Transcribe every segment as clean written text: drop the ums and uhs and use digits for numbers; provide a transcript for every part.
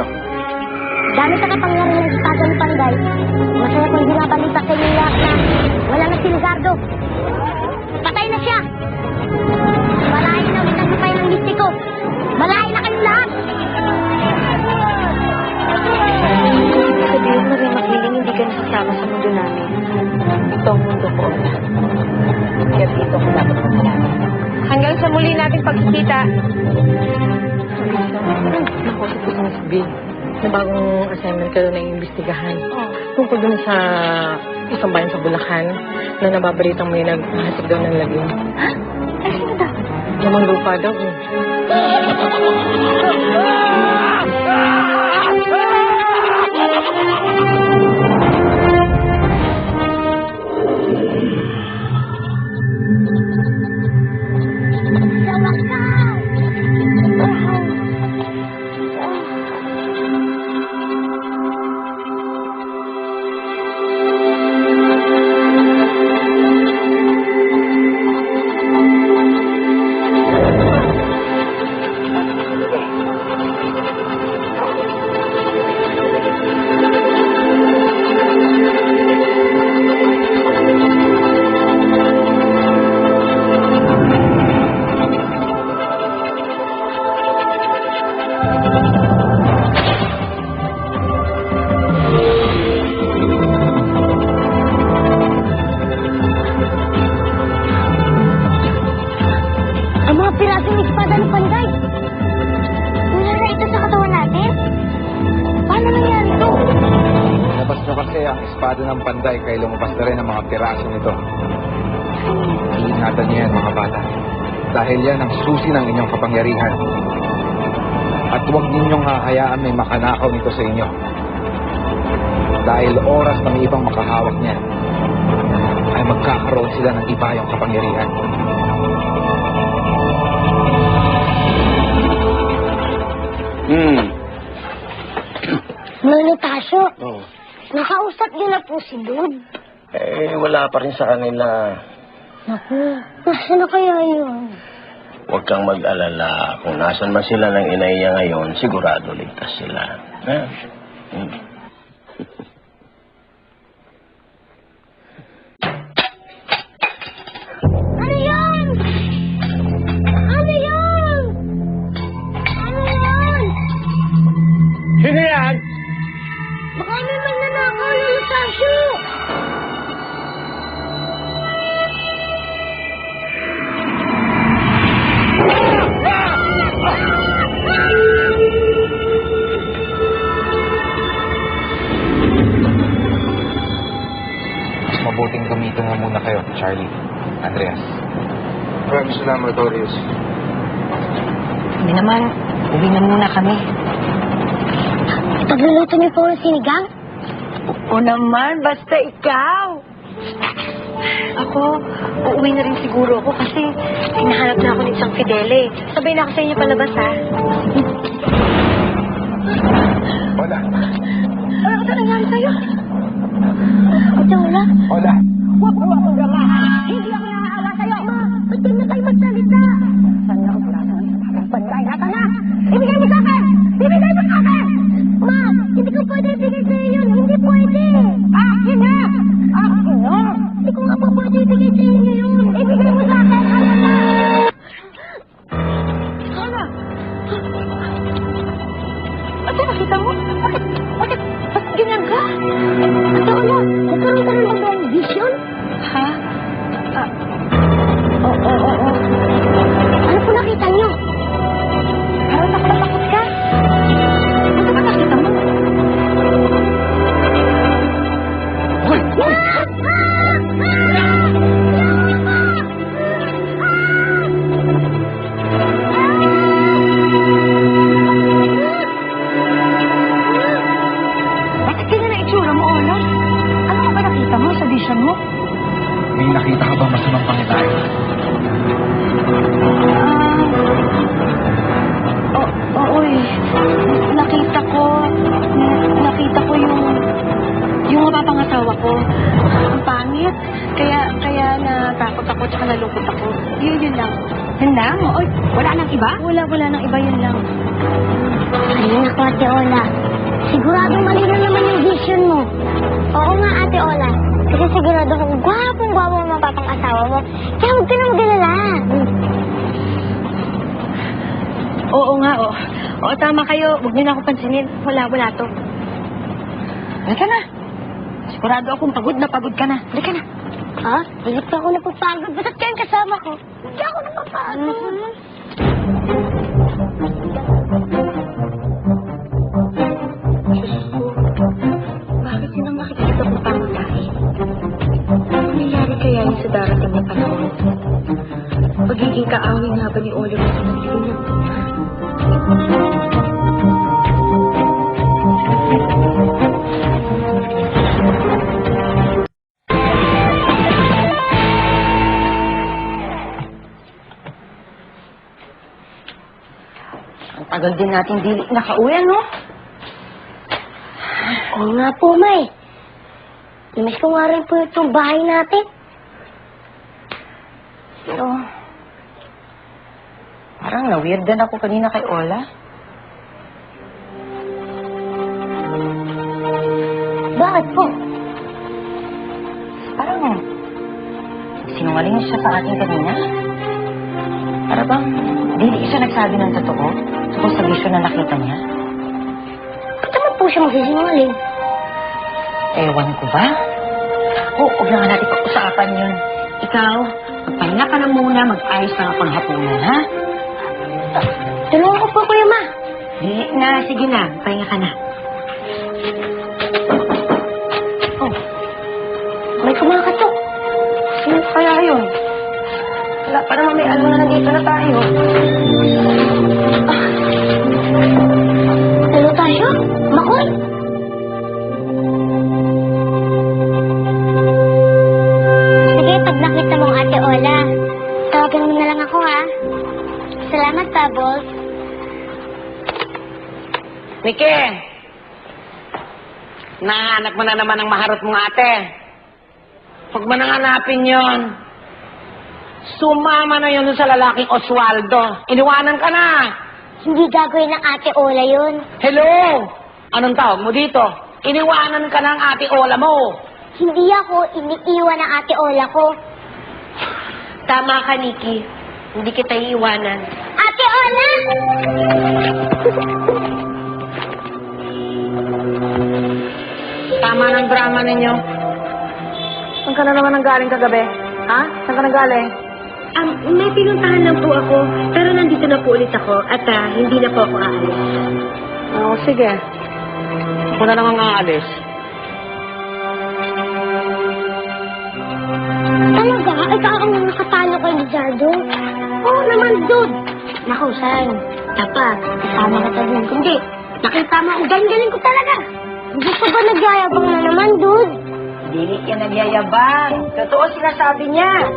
niyo? Dami sa kapangyarihan ng Estado ni Panday. Masaya kong binabalita sa inyo lahat na wala na si Ricardo. Patay na siya. Malayo na ulit ang lupay ng mistiko. Malayo na kayong lahat. Sabihin mo rin, Makiling, hindi ka nasasama sa mundo namin. Ito ang mundo ko. Kaya dito ko dapat magsalami. Hanggang sa muli nating pagkikita. Nakusap ko sa Miss B na bagong assignment ka doon na iimbestigahan. Tungkol doon sa isang bayan sa Bulacan na nababalitang may naghahatid daw ng lagim. Ha? Ay, sino daw? Lamang lupa daw eh. Sa wakas! Ang mga pirasong espada ng Panday. Wala na ito sa katawan natin. Paano nangyari ito? Labas nyo kasi ang espada ng Panday kaya lumabas na rin ang mga piraso nito. Iingatan niyo yan, mga bata. Dahil yan ang susi ng inyong kapangyarihan. At huwag ninyong hahayaan may makanakaw nito sa inyo. Dahil oras na may ibang makahawak niya, ay magkakaroon sila ng ibayang kapangyarihan. Manong Tasyo, Oh. nakausap niyo na po si Lud. Wala pa rin sa kanila. Naku, nasa na kaya yun? Huwag kang mag-alala. Kung nasan man sila ng inay niya ngayon, sigurado ligtas sila. Ha? Ano yan? Ano yan? Ano yan? Sino yan? Baka may magnanakaw ng Tasyo. Mas mabuting gumito na muna kayo, Charlie, Andreas. Maraming salamat, Dorius. Hindi naman, uwi na muna kami. Pagluluto niyo po ng sinigang? Oo naman, basta ikaw. Ako, uuwi na rin siguro ako kasi hinahanap na ako ni Sang Fidele. Sabay na ako sa inyo palabas, ha? Hola! Ano ka nangyari sa'yo? Ate, wala? Hola! Huwag mo akong gamahan. Hindi ako nakakala sa'yo, ma. Ba't din na kayo magsalita? Saan na ako pala ng Panday? Naka na! Ibigay mo sa akin! Ibigay mo sa akin! Ma, hindi ko pwede ibigay sa'yo yun. Hindi pwede. Akin na! Akin na! Hindi ko nga po pwede ibigay sa'yo yun. Ibigay mo sa akin! Ano na? Ano? Ate, nakita mo? Bakit ganyan ka? Ate, wala. Nagkaroon ka rin ba ng vision? Ha? Oo. Ano po nakita niyo? Parang takot ka. Ano ba nakita mo? Hoy! Hoy! Bakit ganyan na itsura mo, Olo? Ano ka ba nakita mo sa vision mo? May nakita ka bang masamang pangyayari? Oo eh. Nakita ko yung mapapangasawa ko. Ang pangit. Kaya natakot ako tsaka nalungkot ako. Yun lang. Yan lang? Oy, wala nang iba? Wala nang iba, yun lang. Ayun ako, Ate Ola. Siguradong mali na naman yung vision mo. Oo nga, Ate Ola. Kasi sigurado kung gwapong-gwapo ang mapapang asawa mo. Kaya huwag ka na mag-alala. Oo nga, oo. Oo, tama kayo. Huwag niyo na ako pansinin. Wala to. Halika na. Sigurado akong pagod ka na. Halika na. Ha? Hindi pa ako napapagod. Basta't kayong kasama ko. Hindi ako napapagod. Bakit sinang makikita ko pa tayo? Ano nangyari kaya yun sa darating na panahon? Pagiging kaaway nga ba ni Oliver sa sarili niya? Ang tagal din natin dili nakauwi, ano? Oo nga po, May. Namiss ko nga rin po itong bahay natin. Pero, parang na-weirdan ako kanina kay Ola. Bakit po? Parang, sinungaling siya sa atin kanina. Para bang, hindi siya nagsabi ng totoo tungkol sa vision na nakita niya. Ba't naman po siya magsisinungaling? Ewan ko ba? Huwag na nga natin pag-usapan yun. Ikaw, magpahinga ka na muna, mag-ayos ka na panghapunan, ha? Tulungan ko po, Kuya Ma. Hindi na, sige na, magpahinga ka na. Oh, may kumakatok. Sino kaya yun? Wala pa naman may alam na nandito na tayo. Ano tayo? Makoy? Sige, pag nakita mong Ate Ola, tawagan mo na lang ako, ha? Salamat, Bubbles. Miki! Nahanap mo na naman ang maharot mong ate. Huwag mo nang hanapin yon. Sumama na yun sa lalaking Oswaldo. Iniwanan ka na. Hindi gagawin ng Ate Ola yun. Hello? Anong tawag mo dito? Iniwanan ka ng ate Ola mo. Hindi ako iniiwan ng Ate Ola ko. Tama ka, Nikki. Hindi kita iiwanan. Ate Ola! Tama ng drama ninyo. Saan ka na naman ang galing kagabi? Ha? Saan ka na galing? May pinuntahan lang po ako, pero nandito na po ulit ako at hindi na po ako aalis. Oo, sige. Ako na lang ang aalis. Talaga? Ikaw ang nakatalo kay Lizardo? Oo naman, dude. Naku, San. Dapat, kasama ka sa din. Kundi, nakita mo ang galing-galing ko talaga. Hindi ko ba nagyayabang na naman, dude? Dili yan nagyayabang. Totoo sinasabi niya.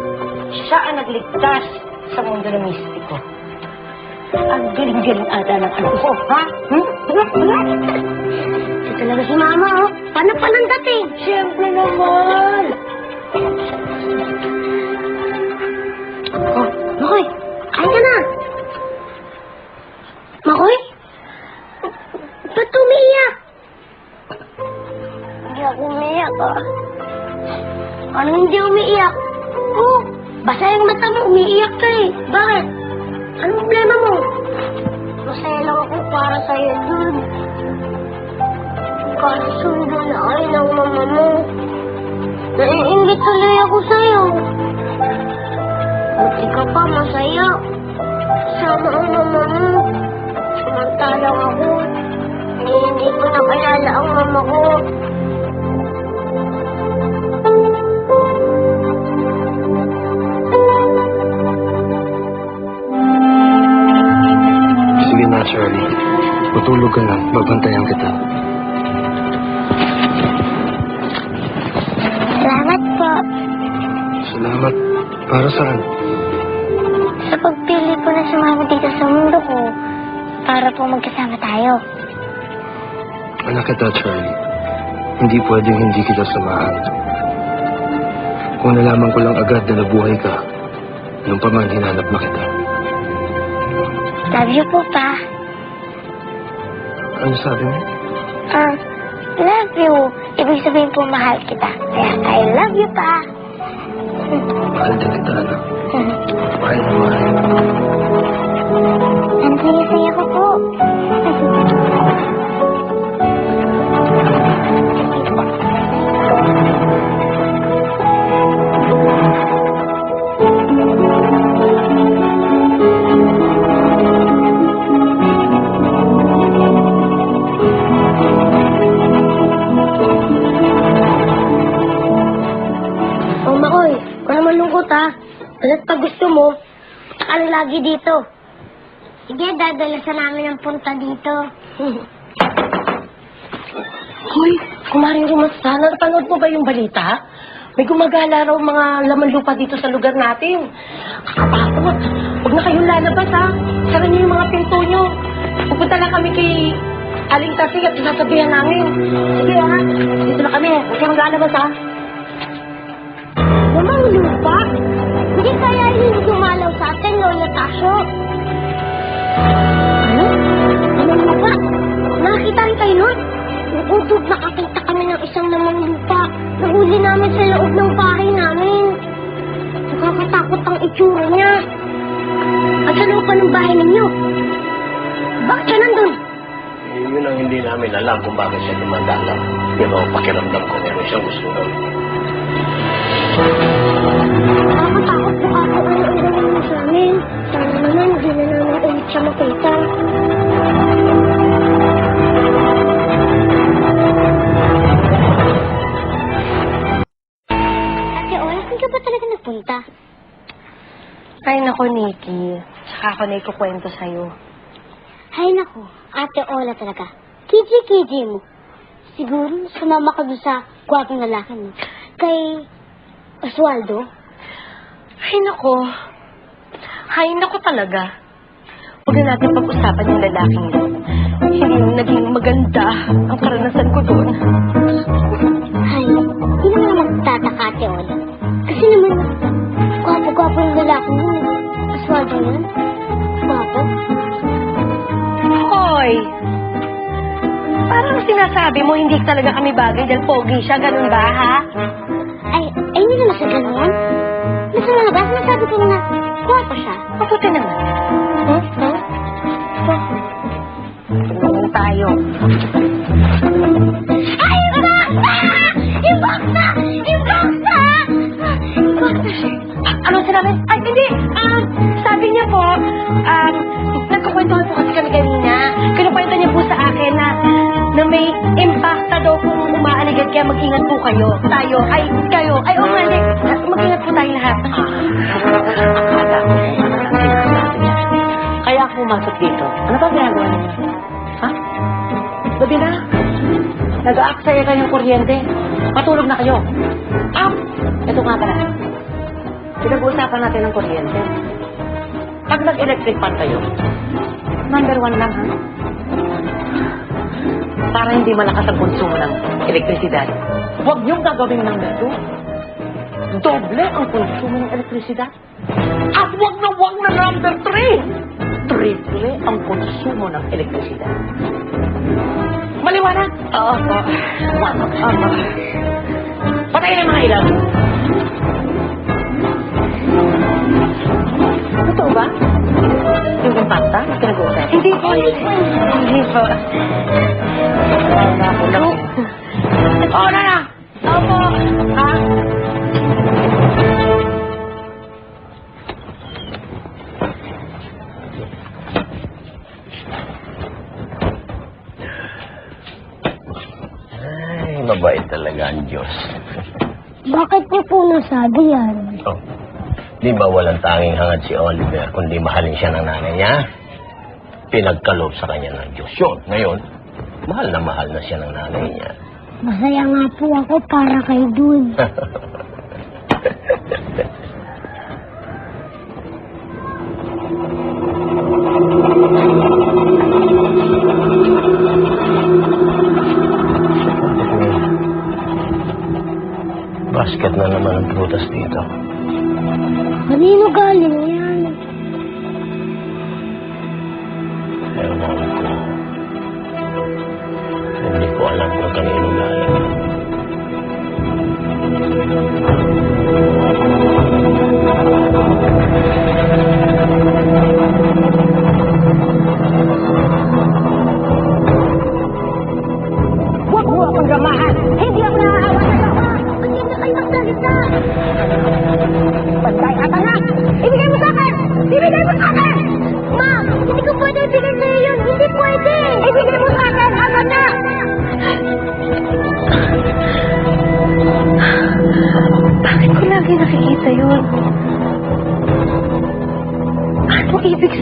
Siya ang nagligtas sa mundo ng mistiko. Ang galing-galing ata ng anak ko, ha? Ito talaga si Mama, oh. Paano pa nang dating? Siyempre naman. Oh, Makoy, kain ka na. Makoy? Ba't umiiyak? Hindi ako umiiyak, ah. Ano hindi umiiyak? Oh, basa yung mata mo, umiiyak ka eh. Bakit? Anong problema mo? Masaya lang ako para sa'yo, dude. Kasundo na kayo ng mama mo. Naiingit tuloy ako sa'yo. Buti ka pa, masaya. Sama ang mama mo. Samantalang ako, hindi ko nakalala ang mama ko. Sige na, Charlie. Matulog ka na. Babantayan kita. Salamat po Salamat. Para saan? sa pagpili po na sumama dito sa mundo ko para po magkasama tayo. Anak kita, Charlie. Hindi pwedeng hindi kita samahan. Kung nalaman ko lang agad na nabuhay ka, nung pa man hinanap na kita. Love you po, Pa. Ano sabi mo? Love you. Ibig sabihin po, mahal kita. Kaya, I love you, Pa. Mahal din kita, anak. Mahal na mahal. Ang saya-saya ko po. Oh, Makoy, kung naman lungkot ha. Basta't pag gusto mo, ano lagi dito? Sige, dadalasan namin ang punta dito. Hoy, kumaring Rumasta, napanood mo ba yung balita? May gumagala raw mga laman lupa dito sa lugar natin. Kakatakot. Huwag na kayong lalabas, ha? Sara niyo yung mga pinto niyo. Pupunta lang kami kay Aling Tasi at sasabihan namin. Sige, ha? Dito na kami. Huwag kayong lalabas, ha? Lamang lupa? Hindi kaya hindi dumalaw sa atin, Lola Tasyo. Ano? Lamang lupa? Nakakita rin kayo nun? Uudog nakakita kami ng isang lamang lupa. Nahuli namin sa loob ng bahay namin. Nakakatakot ang itsura niya. At sa loob pa ng bahay ninyo. Bakit siya nandun? Yun ang hindi namin alam kung bakit siya dumadalaw. Pero pakiramdam ko meron siyang gusto doon. Nakakatakot po ako ano-ano naman sa amin. Sana naman hindi na namin ulit siya makita. Ate Ola, saan ka ba talaga nagpunta? Ay, nako, Nikki. Saka ako na ikukwento sa'yo. Ay naku, Ate Ola talaga. Kiji-kiji mo. Siguro sumama ka doon sa gwapong lalaki mo. Kay Oswaldo? Ay, nako. Ay, nako talaga. Huwag na natin pag-usapan yung lalaking yun. Hindi naging maganda ang karanasan ko doon. Ay, hindi naman magtataka, Ate Ola. Kasi naman, gwapo-gwapo yung lalaki mo. Oswaldo yun? Gwapo? Hoy! Parang sinasabi mo hindi talaga kami bagay dahil pogi siya, ganun ba, ha? Ay, hindi naman sa ganun. Nasa mga ba, sinasabi ko na gwapo siya. Mabuti naman. Tulungan tayo. Ay, yung baksa! Yung baksa! Yung baksa! Yung baksa! Ano sinabi? Ay, hindi! Sabi niya po, nagkukwentuhan po kasi kami kanina. Kinukwento niya po sa akin na may impacta daw kung umaaligad kaya mag-ingat po kayo. Tayo. Ay, kayo. Ay, oo nga, hindi. Mag-ingat po tayo lahat. Akala ko kung ano lang sinasabi niya. Kaya ako pumasok dito. Ano ba ginagawa ninyo? Ha? Gabi na. Nag-aaksaya kayo ng kuryente. Matulog na kayo. Ito nga pala. Pinag-uusapan natin ng kuryente. Pag nag-electric fan kayo, number 1 lang, ha? Para hindi malakas ang konsumo ng elektrisidad. Huwag niyong gagawin number 2. Doble ang konsumo ng elektrisidad. At huwag na number 3. Triple ang konsumo ng elektrisidad. Maliwanag? Oo po. Opo. Patayin ang mga ilaw. Totoo ba? Yung impacta? Pinag-uusap? Hindi po. Hindi po. Oo na! Opo. Ha? Ay, mabait talaga ang Diyos. Bakit niyo po nasabi yan? Oh, di ba walang tanging hangad si Oliver kundi mahalin siya ng nanay niya? Pinagkaloob sa kanya ng Diyos yun. Ngayon, mahal na siya ng nanay niya. Masaya nga po ako para kay Dun. Basket na naman ang prutas dito. Kanino galing yan?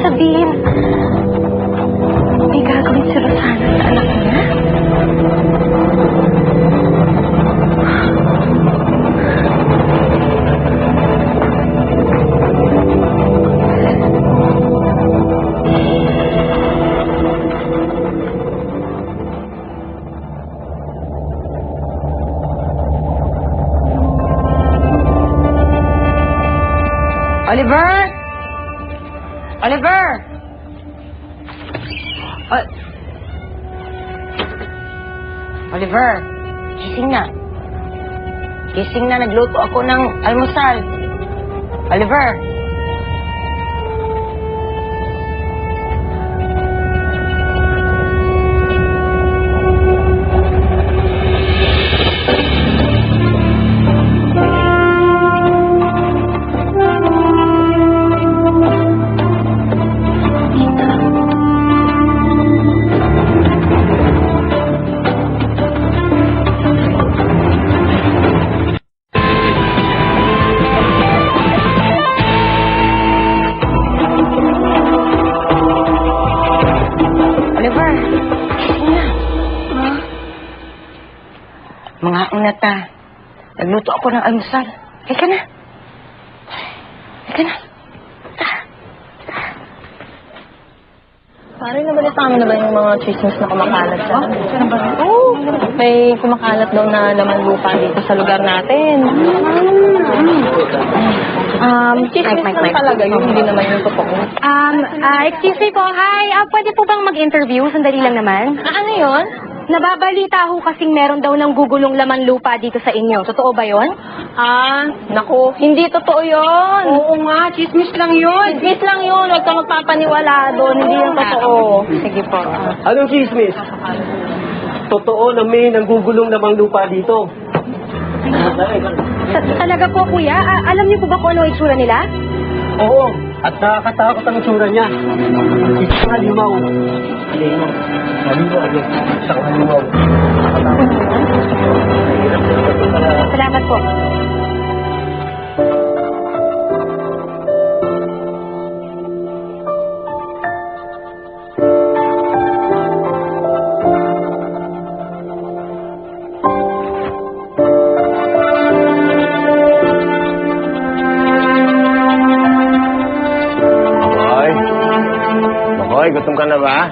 sabihin, may gagawin si Rosana sa anak niya? Oliver! Oliver! Oliver, gising na. Gising na, nagluto ako ng almusal. Oliver! Oliver, gising na. Mga unata, nagluto ako ng almusal. Halika na. Halika na. Parang nabalitaan mo na ba yung mga chismis na kumakalat dyan? Oo. May kumakalat daw na laman lupa dito sa lugar natin. Chismis lang talaga yun, hindi naman yung totoo. Excuse me po, hi. Pwede po bang mag-interview? Sandali lang naman. Ano yun? Nababalita ho kasing meron daw ng gugulong laman lupa dito sa inyo. Totoo ba yon? Naku, hindi totoo yun. Oo nga, chismis lang yun. Chismis lang yun, huwag ka magpapaniwala doon, hindi yung totoo. Sige po. Anong chismis? Totoo na may nanggugulong namang lupa dito. Talaga po, kuya? Alam niyo po ba kung ano ang itsura nila? Oo, at nakakatakot ang itsura niya. Isang halimaw. Halimaw. Isang halimaw. Salamat po. Hoy, gutom ka na ba?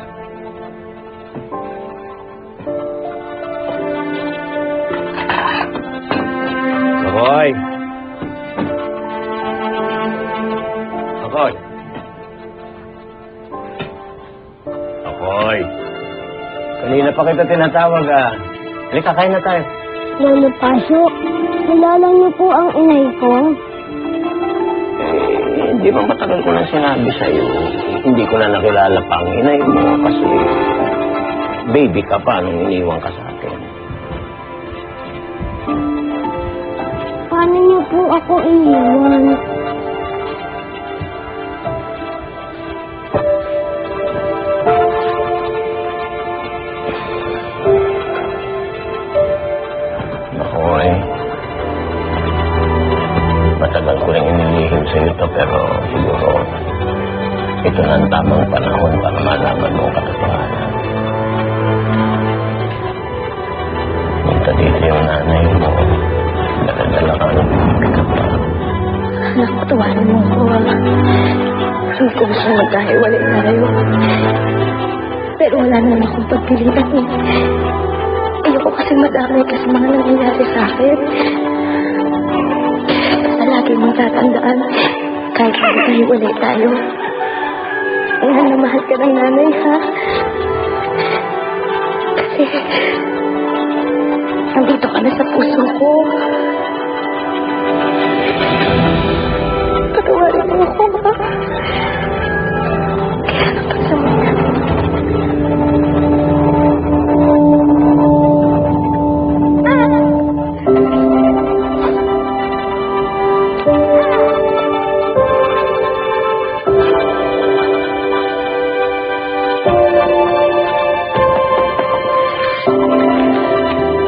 Hoy. Hoy. Hoy. Kanina pa kita tinatawag Halika, kain na tayo. Lolo Pasyo, kilala niyo po ang inay ko? Hindi ba matagal ko na sinabi sa'yo? Hindi ko na nakilala pa ang inay mo kasi baby ka pa nung iniwan ka sa akin. Paano niyo po ako iniwan? Hoy. Matagal ko rin inilihim sa'yo ito pero siguro ito na ang tamang panahon para malaman mo ang katotohanan. Punta dito yung nanay mo. Daladala ka ng bumibigay pa. Anak, patawarin mo ako. Hindi ko gusto magkahiwalay na kayo. Pero wala naman akong pagpilitan eh. Ayoko kasi madamay kasi mga nangyayari sa akin. Basta lagi mong tatandaan, kahit magkahiwalay tayo, mahal na mahal ka ng nanay, ha? Kasi, nandito ka na sa puso ko. Patawarin mo ako, ha? Kaya napasama ka.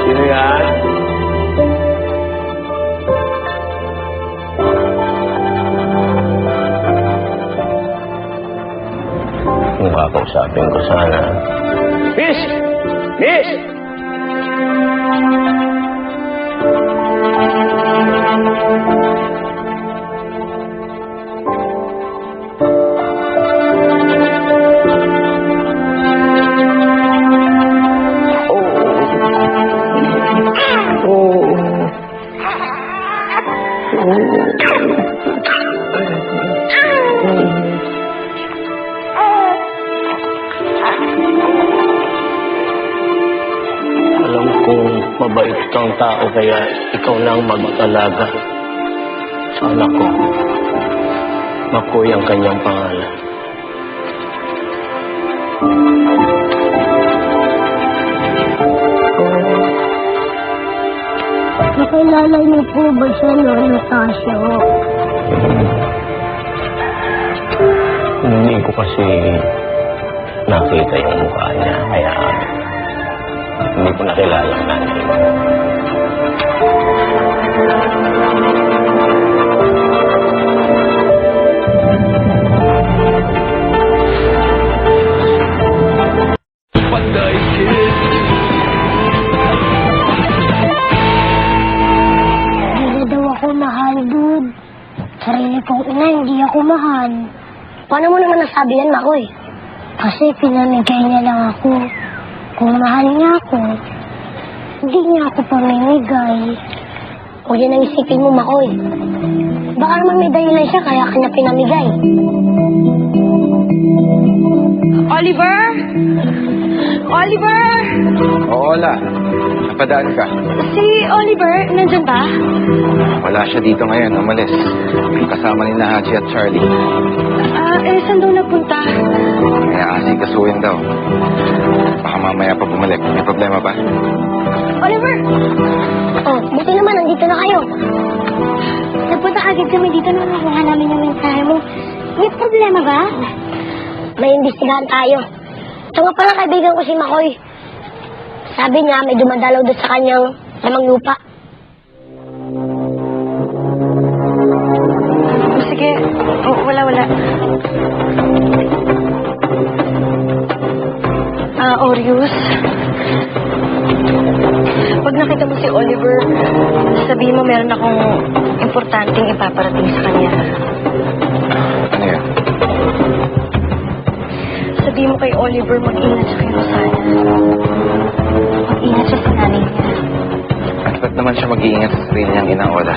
Sino yan? Kakausapin ko sana. Miss! Miss! Alam kong mabait kang tao kaya ikaw na ang mag-alaga sa anak ko. Makoy ang kanyang pangalan. Nakilala niyo po ba siya, Lolo Tasyo? Hindi ko kasi nakita yung mukha niya, kaya hindi ko nakilala ang nanay mo. Hindi daw ako mahal, dude. Sarili kong ina, hindi ako mahal. Paano mo naman nasabi yan, Makoy? Kasi pinamigay niya lang ako. Kung mahal niya ako, hindi niya ako pamimigay. O yan ang isipin mo, Makoy. Baka naman may dahilan siya kaya kanya pinamigay. Oliver? Oliver? Oo, Ola. Napadaan ka. Si Oliver, nandyan ba? Wala siya dito ngayon. Umalis. Kasama ni na Haji at Charlie. Saan daw napunta? Kaya asikasuhin daw. Baka mamaya pa bumalik. May problema ba? Oliver! Oh, buti naman, nandito na kayo. Nagpunta agad kami dito nung nakuha namin yung mensahe mo. May problema ba? May imbestigahan tayo. Ito nga pala kaibigan ko si Makoy. Sabi niya may dumadalaw doon sa kanyang lamang lupa. Sige. Wala. Orius. Pag nakita mo si Oliver, sabihin mo meron akong importanteng ipaparating sa kanya. Ano yan? Sabihin mo kay Oliver, mag-ingat siya kay Rosana. Mag-ingat siya sa nanay niya. At ba't naman siya mag-iingat sa sarili niyang inang, Ola?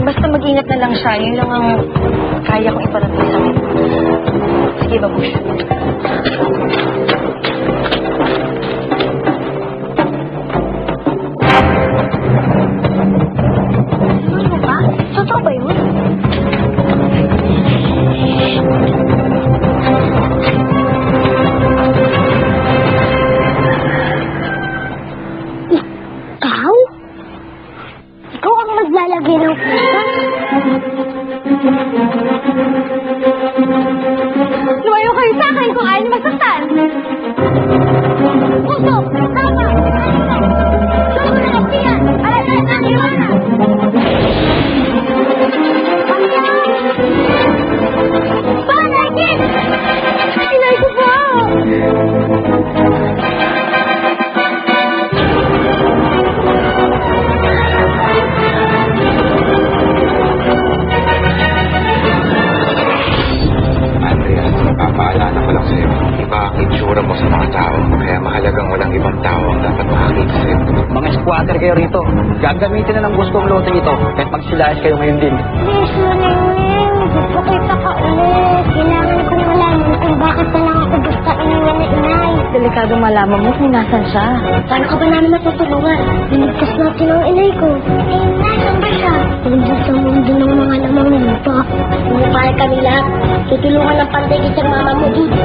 Basta mag-ingat na lang siya. Yun lang ang kaya kong iparating sa akin. Sige, babush. Ano ba? Totoo ba yun? Ikaw? Ikaw ang maglalagay ng putas? Lumayo kayo sa akin kung ayaw niyo masaktan. Puso! Tama! Sugo na lang siya! Alala na ang iwanan! Panagin! Inay ko po! Andreas, papaalala ko lang sa'yo. Iba ang itsura mo sa mga tao. Kaya mahalagang walang ibang tao ang dapat makakita sa'yo. Mga squatter kayo rito. Gagamitin na ng gusto ang lote nito. Kahit magsilayas kayo ngayon din. Please, Neng. Gusto kita ka ulit. Kailangan kong malaman kung bakit na lang ako basta iniwan na inay. Delikado malaman mo kung nasan siya. Paano ka ba namin matutulungan? Linigtas natin ang inay ko. Eh, nasan ba siya? Nandun sa mundo ng mga lamang lupa. Pumipayag kami lahat. Tutulungan ng panday isang mama mo, dude.